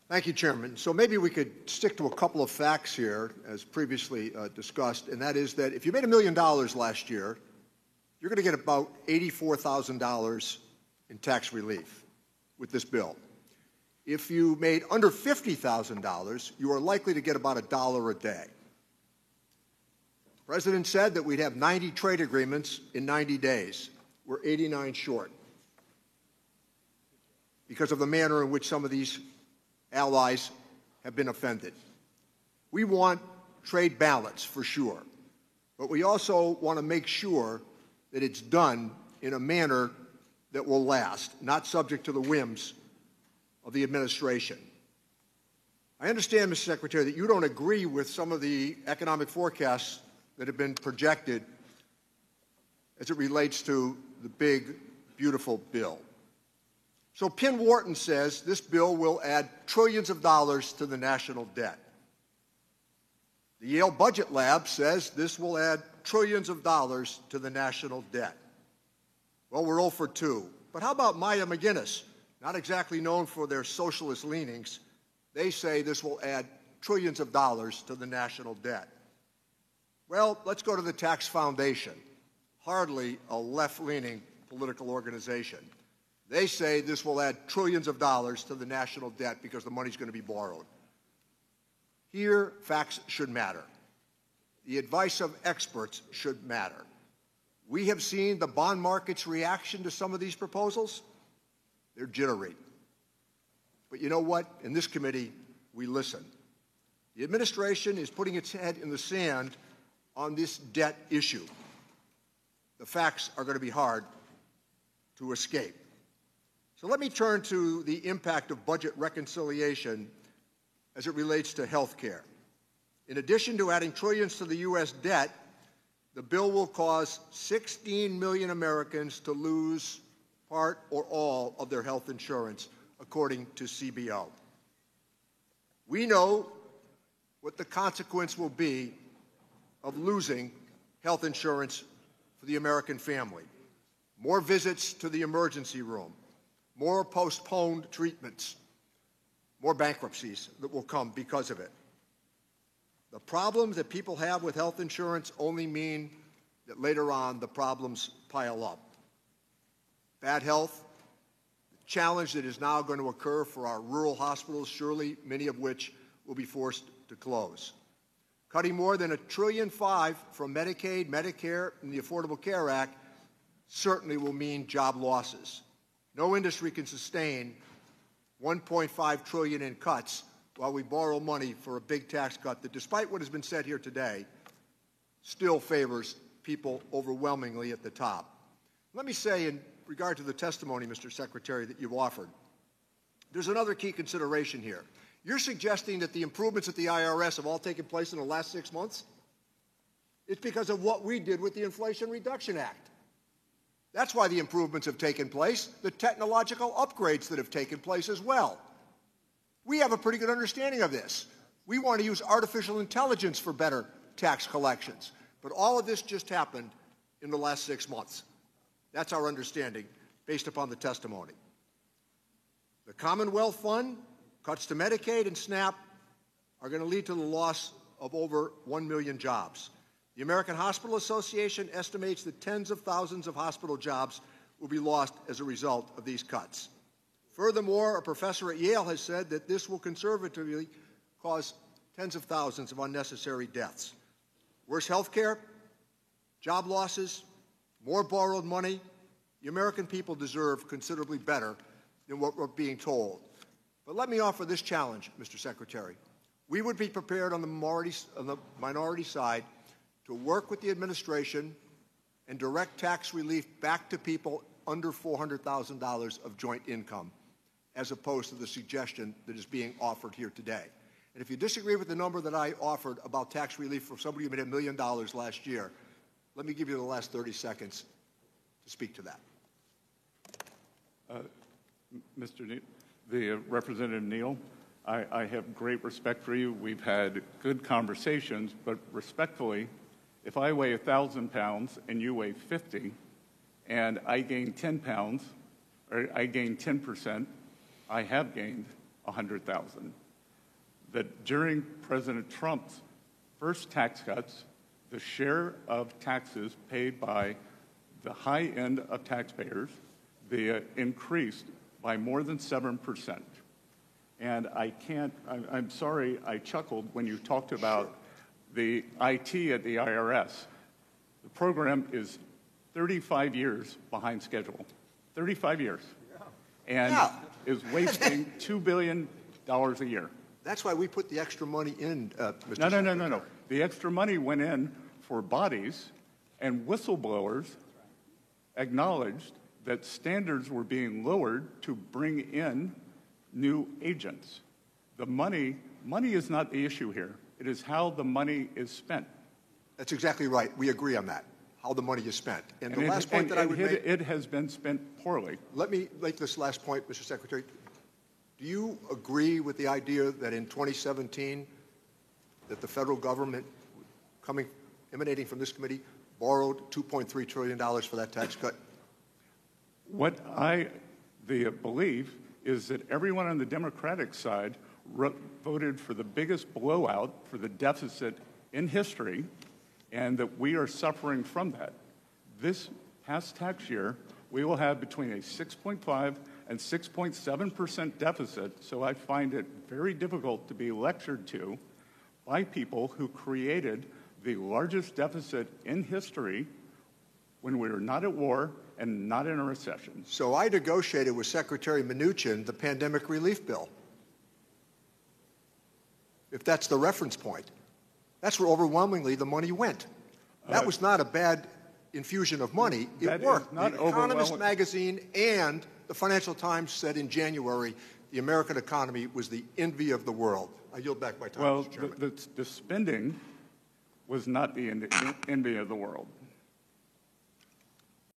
Thank you, Chairman. So maybe we could stick to a couple of facts here, as previously discussed, and that is that if you made $1 million last year, you're going to get about $84,000 in tax relief with this bill. If you made under $50,000, you are likely to get about $1 a day. The President said that we'd have 90 trade agreements in 90 days. We're 89 short because of the manner in which some of these allies have been offended. We want trade balance for sure, but we also want to make sure that it's done in a manner that will last, not subject to the whims of the administration. I understand, Mr. Secretary, that you don't agree with some of the economic forecasts that have been projected as it relates to the big, beautiful bill. So Penn Wharton says this bill will add trillions of dollars to the national debt. The Yale Budget Lab says this will add trillions of dollars to the national debt. Well, we're 0 for 2. But how about Maya McGinnis? Not exactly known for their socialist leanings. They say this will add trillions of dollars to the national debt. Well, let's go to the Tax Foundation, hardly a left-leaning political organization. They say this will add trillions of dollars to the national debt because the money's going to be borrowed. Here, facts should matter. The advice of experts should matter. We have seen the bond market's reaction to some of these proposals. They're jittery. But you know what? In this committee, we listen. The administration is putting its head in the sand on this debt issue. The facts are going to be hard to escape. So let me turn to the impact of budget reconciliation as it relates to health care. In addition to adding trillions to the U.S. debt, the bill will cause 16 million Americans to lose part or all of their health insurance, according to CBO. We know what the consequence will be of losing health insurance for the American family. More visits to the emergency room, more postponed treatments, more bankruptcies that will come because of it. The problems that people have with health insurance only mean that later on the problems pile up. Bad health, the challenge that is now going to occur for our rural hospitals, surely many of which will be forced to close. Cutting more than $1.5 trillion from Medicaid, Medicare, and the Affordable Care Act certainly will mean job losses. No industry can sustain $1.5 trillion in cuts while we borrow money for a big tax cut that, despite what has been said here today, still favors people overwhelmingly at the top. Let me say, in regard to the testimony, Mr. Secretary, that you've offered, there's another key consideration here. You're suggesting that the improvements at the IRS have all taken place in the last 6 months? It's because of what we did with the Inflation Reduction Act. That's why the improvements have taken place, the technological upgrades that have taken place as well. We have a pretty good understanding of this. We want to use artificial intelligence for better tax collections. But all of this just happened in the last 6 months. That's our understanding based upon the testimony. The Commonwealth Fund, cuts to Medicaid and SNAP are going to lead to the loss of over 1 million jobs. The American Hospital Association estimates that tens of thousands of hospital jobs will be lost as a result of these cuts. Furthermore, a professor at Yale has said that this will conservatively cause tens of thousands of unnecessary deaths. Worse health care, job losses, more borrowed money. The American people deserve considerably better than what we're being told. But let me offer this challenge, Mr. Secretary. We would be prepared on the minority side to work with the administration and direct tax relief back to people under $400,000 of joint income, as opposed to the suggestion that is being offered here today. And if you disagree with the number that I offered about tax relief for somebody who made $1 million last year, let me give you the last 30 seconds to speak to that. The Representative Neal, I have great respect for you. We've had good conversations, but respectfully, if I weigh 1,000 pounds and you weigh 50, and I gain 10 pounds, or I gain 10%, I have gained 100,000. That during President Trump's first tax cuts, the share of taxes paid by the high end of taxpayers increased by more than 7%. And I'm sorry, I chuckled when you talked about the IT at the IRS. The program is 35 years behind schedule. 35 years. And is wasting $2 billion a year. That's why we put the extra money in, Mr. No. The extra money went in for bodies, and whistleblowers acknowledged that standards were being lowered to bring in new agents. The money is not the issue here. It is how the money is spent. That's exactly right. We agree on that, how the money is spent. And the last point that I would make... It has been spent poorly. Let me make this last point, Mr. Secretary. Do you agree with the idea that in 2017, that the federal government, emanating from this committee, borrowed $2.3 trillion for that tax cut? What I believe is that everyone on the Democratic side voted for the biggest blowout for the deficit in history, and that we are suffering from that. This past tax year, we will have between a 6.5 and 6.7% deficit, so I find it very difficult to be lectured to by people who created the largest deficit in history when we were not at war and not in a recession. So I negotiated with Secretary Mnuchin the pandemic relief bill, if that's the reference point. That's where overwhelmingly the money went. That was not a bad infusion of money. It worked. The Economist magazine and the Financial Times said in January the American economy was the envy of the world. I yield back my time, Mr. Chairman. The spending was not the envy of the world.